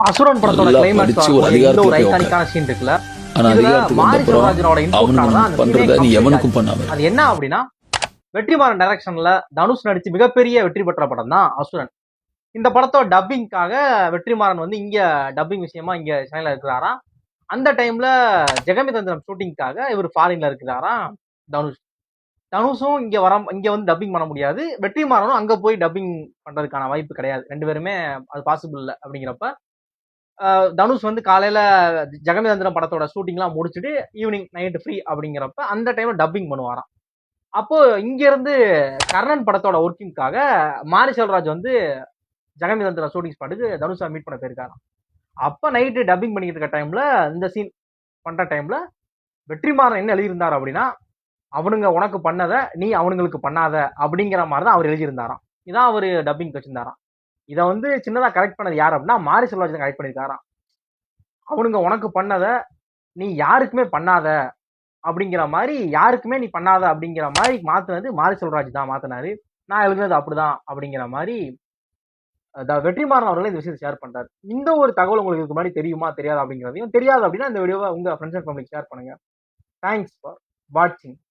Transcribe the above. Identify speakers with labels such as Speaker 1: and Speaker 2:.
Speaker 1: அசுரன் படத்தோட
Speaker 2: நல்லா
Speaker 1: கிளைமேக்ஸ்
Speaker 2: படிச்சு ஒரு
Speaker 1: வரக்கூடிய இந்த ஒரு
Speaker 2: அதிகாரத்துக்கு போய் உட்காரு.
Speaker 1: ஐகானிக்கான சீன் இருக்குல்ல,
Speaker 2: ஆனா
Speaker 1: இதுல
Speaker 2: அதிகாரத்துக்கு
Speaker 1: மாரி
Speaker 2: வந்தப்புறம்
Speaker 1: செல்வராஜனோட இன்புட்னால தான்
Speaker 2: அவனுக்கு
Speaker 1: அந்த சீனே
Speaker 2: பண்றத நீ
Speaker 1: கம்ப்ளீட்
Speaker 2: எவனுக்கும்
Speaker 1: ஆச்சு.
Speaker 2: பண்ணாம.
Speaker 1: அது என்ன அப்படின்னா, வெற்றிமாறன் டைரக்ஷன்ல தனுஷ் நடிச்சு மிகப்பெரிய வெற்றி பெற்ற படம் தான் அசுரன். இந்த படத்தோட டப்பிங்காக வெற்றிமாறன் வந்து இங்க டப்பிங் விஷயமா இங்க சென்னையில இருக்கிறாராம். அந்த டைம்ல ஜெகமிதந்திரம் ஷூட்டிங்காக இவர் ஃபாரின்ல இருக்கிறாராம் தனுஷ். தனுஷும் இங்க வந்து டப்பிங் பண்ண முடியாது, வெற்றிமாறனும் அங்க போய் டப்பிங் பண்றதுக்கான வாய்ப்பு கிடையாது. ரெண்டு பேருமே அது பாசிபிள் இல்லை. அப்படிங்கிறப்ப தனுஷ் வந்து காலையில ஜெகமேந்திரன் படத்தோட ஷூட்டிங்லாம் முடிச்சுட்டு ஈவினிங் நைட் ஃப்ரீ அப்படிங்கிறப்ப அந்த டைம்ல டப்பிங் பண்ணுவாராம். அப்போ இங்க இருந்து கர்ணன் படத்தோட ஒர்க்கிங்காக மாரி செல்வராஜ் வந்து ஜெகமேந்திரன் ஷூட்டிங் ஸ்பாட்டுக்கு தனுஷா மீட் பண்ண போயிருக்காராம். அப்ப நைட்டு டப்பிங் பண்ணிட்டு இருக்க டைம்ல இந்த சீன் பண்ற டைம்ல வெற்றிமாறன் என்ன எழுதியிருந்தார் அப்படின்னா, அவனுங்க உனக்கு பண்ணத நீ அவனுங்களுக்கு பண்ணாத அப்படிங்கிற மாதிரி தான் அவர் எழுதியிருந்தாராம். இதான் அவரு டப்பிங் வச்சிருந்தாராம். இதை வந்து சின்னதா கரெக்ட் பண்ணது யார் அப்படின்னா மாரி செல்வராஜ் கரெக்ட் பண்ணியிருக்காராம். அவனுங்க உனக்கு பண்ணத நீ யாருக்குமே பண்ணாத அப்படிங்கிற மாதிரி, யாருக்குமே நீ பண்ணாத அப்படிங்கிற மாதிரி மாத்துனது மாரி செல்வராஜ் தான் மாத்தினாரு. நான் எழுதுனது அப்படிதான் அப்படிங்கிற மாதிரி வெற்றிமாறன் அவர்கள் இந்த விஷயத்தை ஷேர் பண்றாரு. இந்த ஒரு தகவல் உங்களுக்கு இதுக்கு முன்னாடி தெரியுமா தெரியாது அப்படிங்கிறதையும், தெரியாது அப்படின்னா இந்த வீடியோவை உங்க ஃப்ரெண்ட்ஸ் அண்ட் ஃபேமிலிக்கு ஷேர் பண்ணுங்க. தேங்க்ஸ் ஃபார் வாட்சிங்.